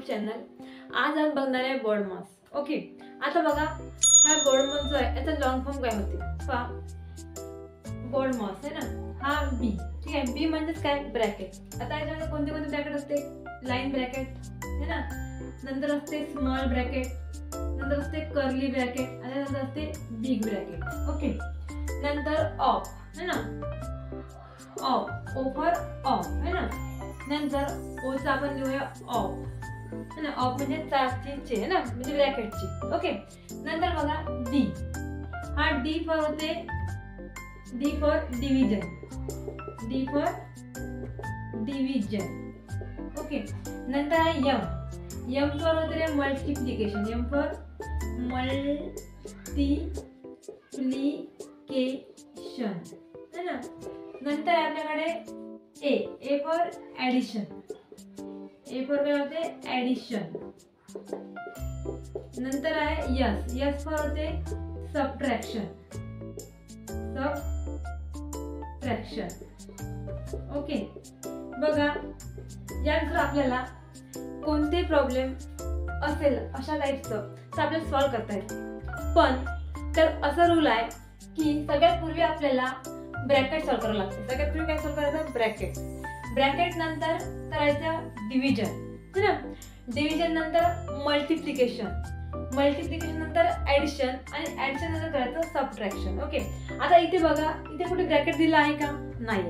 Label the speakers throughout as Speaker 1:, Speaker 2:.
Speaker 1: Channel. आज आपण बघणार आहे बोर्ड मास. ओके, आता बघा हा बोर्ड मास जो आहे याचा लॉंग फॉर्म काय होते पहा. बोर्ड मास आहे ना, हा बी. ठीक आहे, बी म्हणजेच काय ब्रॅकेट. आता याच्यामध्ये कोणते कोणते ब्रॅकेट असते, लाईन ब्रॅकेट है ना, नंतर असते स्मॉल ब्रॅकेट, नंतर असते कर्ली ब्रॅकेट आणि नंतर असते बिग ब्रॅकेट. ओके, नंतर ऑफ है ना, ऑफ ओव्हर ऑफ है ना, नंतर ओचा आपण लिहूया ऑफ है ना, ऑफ म्हणजे चाचीचे है ना, म्हणजे ब्रॅकेटची. ओके, नंतर बघा डी. हा डी फॉर होते, D for division, D for division. Okay, नंतर आहे एम. एम फॉर होते मल्टिप्लिकेशन, एम फॉर मल्टिप्लिकेशन है ना. नंतर आपल्याकडे A. A for addition, A for काय होते ऍडिशन. नंतर आहे यस. यस फॉर होते सबट्रॅक्शन, सबट्रॅक्शन. ओके, बघा यानंतर आपल्याला कोणते प्रॉब्लेम असेल अशा टाईपचं तर आपल्याला सॉल्व्ह करता येईल. पण तर असा रूल आहे की सगळ्यात पूर्वी आपल्याला ब्रॅकेट सॉल्व्ह करावं लागते. सगळ्यात पूर्वी काय सॉल्व्ह करायचं, ब्रॅकेट. ब्रॅकेट नंतर करायचं डिव्हिजन है ना, डिव्हिजन नंतर मल्टिप्लिकेशन, मल्टिप्लिकेशन नंतर ऍडिशन आणि ऍडिशन नंतर करायचं सबट्रॅक्शन. ओके, आता इथे बघा, इथे कुठे ब्रॅकेट दिला आहे का, नाही.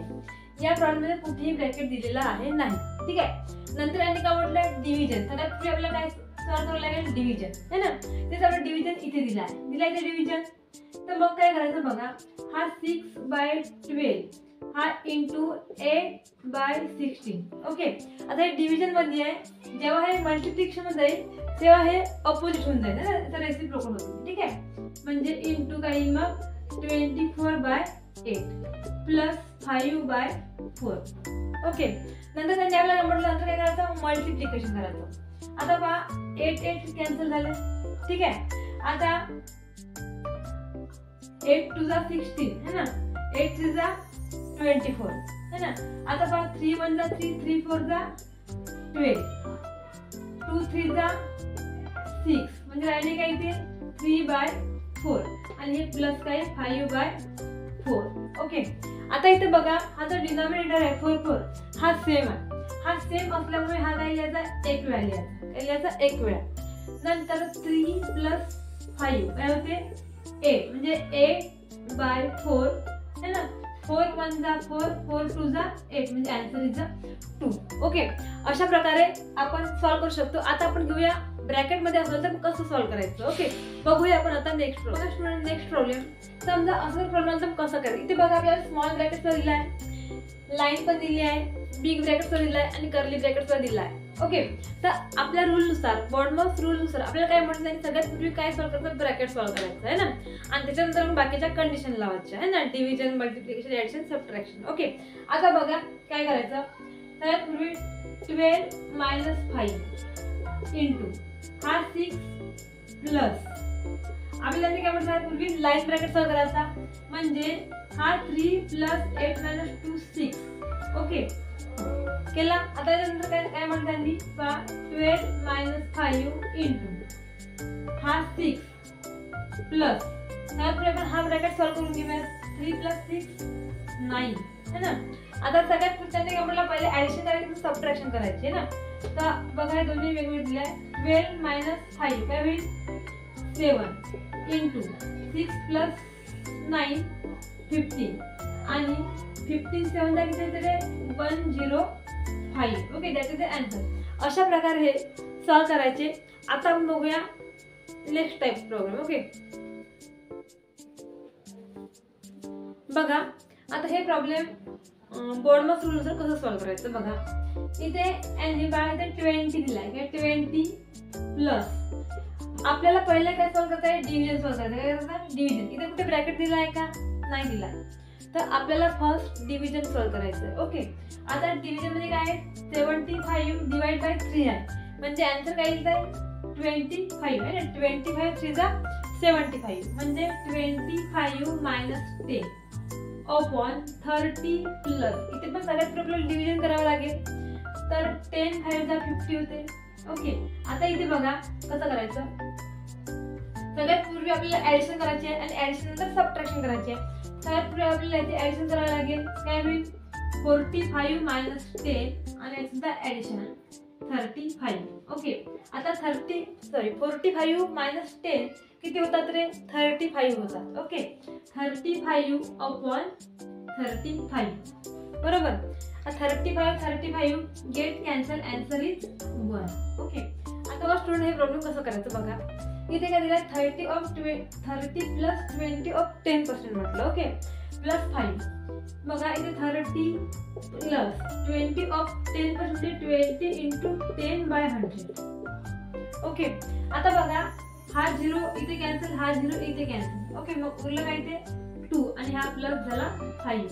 Speaker 1: या प्रॉब्लेम मध्ये कुठेही ब्रॅकेट दिलेला आहे नाही. ठीक आहे, नंतर यांनी काय म्हटलं डिव्हिजन. सगळ्यात पूर्वी आपल्याला काय सॉल्व्ह करावं लागेल, डिव्हिजन है ना. तेच आपण डिव्हिजन इथे दिला आहे, दिला इथे डिव्हिजन. तर मग काय करायचं बघा, हा 6/12 हा इंटू 8/16. ओके, आता हे डिव्हिजन मध्ये आहे, जेव्हा हे मल्टिप्लिकेशन मध्ये जाईल तेव्हा हे अपोजिट होऊन जाईल ना, त्याचा रेसिप्रोकल होतो. ठीक आहे, म्हणजे इंटू काय येईल मग 24/8 प्लस 5/4. ओके, नंतर त्यांनी आपल्याला म्हटलं नंतर काय करायचं, मल्टिप्लिकेशन करायचं. आता पहा 8 कॅन्सल झाले. ठीक आहे, आता 8 2 जा 16 है ना, 8 3 जा 24 है ना. आता पहा 3 1 जा 3, 3 4 जा 12, 2 3 जा 6 म्हणजे राहिले काय इथे 3/4 आणि हे प्लस काय 5/4. ओके, आता इथे बघा हा जो डिनॉमिनेटर आहे 4 हा सेम आहे. हा सेम असल्यामुळे हा काय लिहायचा, एक वेळा लिहायचा, एक वेळा. नंतर 3 + 5 काय होते 8 म्हणजे 8/4 है ना. 4 1 जा 4, 4 2 जा 8 म्हणजे आन्सर इज 2. ओके, अशा प्रकारे आपण सॉल्व्ह करू शकतो. आता आपण घेऊया ब्रॅकेट मध्ये असेल तर कसं सॉल्व्ह करायचं. ओके, बघूया आपण आता नेक्स्ट प्रॉब्लेम. नेक्स्ट प्रॉब्लेम समजा असं प्रॉब्लेम तर कसं करायचं. इथे बघा आपल्याला स्मॉल ब्रॅकेट दिला आहे, लाईन पण दिली आहे, बिग ब्रॅकेट दिला आहे आणि कर्ली ब्रॅकेट दिला आहे. ओके, तर आपल्या रूल नुसार, बॉर्डमास रूल नुसार आपल्याला काय म्हटलं आहे, सगळ्यात पूर्वी काय सॉल्व्ह करायचं, ब्रॅकेट सॉल्व्ह करायचं आहे ना, आणि त्याच्यानंतर मग बाकीच्या कंडिशन लावायच्या आहे ना, division multiplication addition subtraction. Okay, आता बघा काय करायचं, सगळ्यात पूर्वी 12 - 5 इंटू हा 6 प्लस आपल्याला काय म्हटलं पूर्वी लाईन ब्रॅकेट सॉल्व्ह करायचा, म्हणजे हा 3 + 8 - 2 6. ओके, केला. आता त्यानंतर काय म्हणतात त्यांनी 12 - 5 इंटू हा 6 प्लस आपण हा ब्रॅकेट सॉल्व्ह करून घेऊया. 3 + 6 9 है ना. आता सगळ्यात त्यांनी काय म्हटलं, पहिले ऍडिशन करायची सबट्रॅक्शन करायची आहे ना. तर बघा हे दोन्ही वेगवेगळे दिले आहे. 12 - 5 काय होईल 7 इंटू 6 + 9 15 आणि 15 7 ला किती येते 105. Okay, that is the answer. अशा प्रकारे हे सॉल्व्ह करायचे. आता आपण बघूया नेक्स्ट टाइप प्रॉब्लेम. ओके, बघा आता हे प्रॉब्लेम बॉर्डमास रूल नुसार कसं सॉल्व्ह करायचं. बघा इथे एन इथे 20 दिलाय, काय 20 प्लस आपल्याला पहिले काय सॉल्व्ह करता आहे, डिव्हिजन सॉल्व्ह करायचं. काय करायचं, डिव्हिजन. इथे कुठे ब्रॅकेट दिला आहे का, नाही दिला. तर आपल्याला फर्स्ट डिव्हिजन सॉल्व्ह करायचं आहे. ओके, आता डिव्हिजन मध्ये काय आहे 75 / 3 आहे, म्हणजे आन्सर काय येईल 25 आहे ना. 25 3 जा 75 म्हणजे 25 - 10 अपॉन 30 प्लस इथे पण सगळ्यात आपल्याला डिव्हिजन करावं लागेल. तर 10 5 50 होते, ओके, आता इथे बघा कसं करायचं. सगळ्यात पूर्वी आपल्याला ऍडिशन करायची आहे आणि ऍडिशन नंतर सबट्रॅक्शन करायची आहे. सगळ्यात पूर्वी आपल्याला इथे ऍडिशन करावं लागेल. काय होईल 45 मायनस 10 आणि याचं ऍडिशन 35. ओके, आता 45 मायनस 10 किती होतात रे? 35 होतात. ओके, 35 अपॉन 35 बरोबर. 35 get cancel, answer is 1. Okay, आता बघा स्टुडंट हे प्रॉब्लेम कसं करायचं बघा. इथे काय दिलं 30 प्लस 20 ऑफ 10% म्हटलं. ओके, प्लस 5 बघा इथे 30 प्लस 20 ऑफ 10% 20 इंटू 10/100. ओके, आता बघा हा 0 इथे कॅन्सल, हा 0 इथे कॅन्सल. ओके, मग उरलं काय ते 2 आणि हा प्लस झाला 5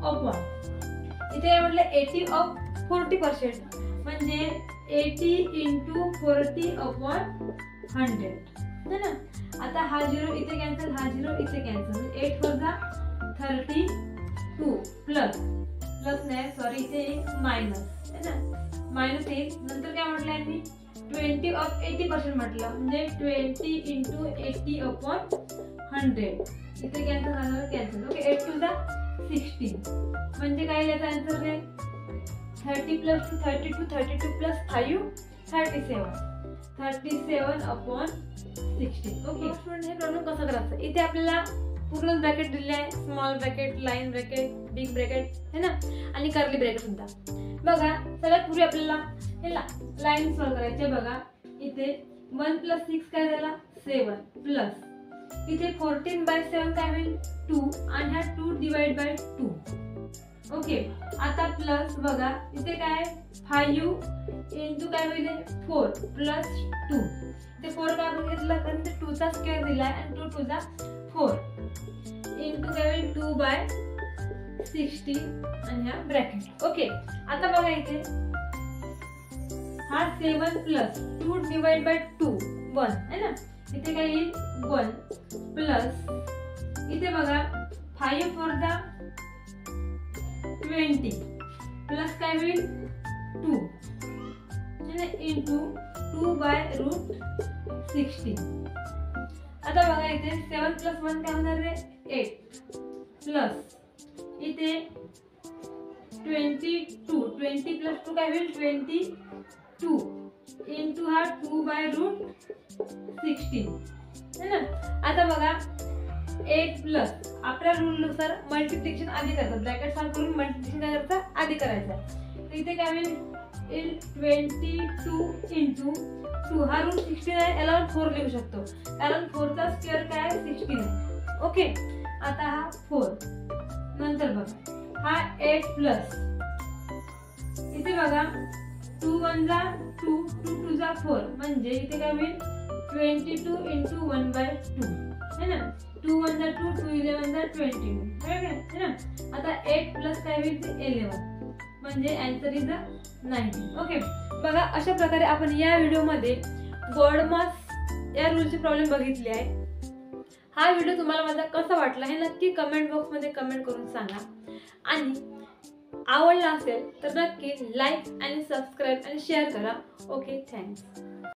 Speaker 1: अपॉन इथे काय म्हटलं 80 ऑफ 40% म्हणजे 80 इंटू 40 अपॉन 100 है ना. आता हा 0 इथे कॅन्सल, हा 0 इथे कॅन्सल. 8 वजा 32 प्लस नाही सॉरी इथे मायनस है ना, मायनस येईल. नंतर काय म्हटलं यांनी 20 ऑफ 80% म्हटलं म्हणजे 20 इंटू 80 अपॉन 100 इथे कॅन्सल झालं, कॅन्सल. ओके, 8 टू 16 म्हणजे काय याचा आन्सर काय 30 plus 2 32 32 plus 5 37 upon 16. Okay student हे प्रॉब्लेम कसं करायचं. इथे आपल्याला पूर्ण ब्रॅकेट दिले आहे, small bracket, line bracket, big bracket है ना आणि कर्ली ब्रॅकेट सुद्धा. बघा सगळ्यात पूर्वी आपल्याला हे लाईन सॉल्व करायचे. बघा इथे 1 प्लस 6 काय झाला 7 प्लस इथे 14/7 काय होईल 2 आणि हा 2 डिवाइड बाय 2. ओके, आता प्लस बघा इथे काय 5 इंटू काय होईल 4 प्लस 2. ते 4 का आपण घेतला कारण ते 2 चा स्क्वेअर दिलाय आणि 2 2 जा 4 इंटू काय होईल 2/16 आणि हा ब्रॅकेट. ओके, आता बघा इथे हा 7 प्लस 2 डिवाइड बाय 2 1 है ना. इथे काय येईल 1 प्लस इथे बघा 5 4 जा 20 प्लस काय होईल 2 इंटू 2/√16. आता बघा इथे 7 प्लस 1 काय होणार रे 8 प्लस इथे 20 प्लस 2 काय होईल 22 इंटू हा 2/√16 है ना. आता बघा 8 प्लस आपल्या रूल नुसार मल्टिप्लिकेशन आधी करतात, ब्रॅकेट सॉल्व करून मल्टिप्लिकेशन काय करायचं आधी करायचं. तर इथे काय होईल 22 इंटू 2 हा रूट 16 आहे, याला 4 लिहू शकतो कारण 4 चा स्क्वेअर काय 16 आहे. ओके, आता हा 4 नंतर बघा हा 8 प्लस इथे बघा 2 1 जा 2 2 2 जा 4 म्हणजे इथे काय होईल 22 इंटू 1/2 है ना. 2 1 जा 2 2 11 जा 22 है ना. आता 8 प्लस काय होईल 11 म्हणजे आन्सर इज 19. ओके, बघा अशा प्रकारे आपण या व्हिडिओमध्ये गॉडमास या रूलचे प्रॉब्लेम बघितले आहे. हा व्हिडिओ तुम्हाला माझा कसा वाटला हे नक्की कमेंट बॉक्समध्ये कमेंट करून सांगा आणि आवडला असेल तर नक्की लाईक आणि सबस्क्राईब आणि शेअर करा. Okay, thanks.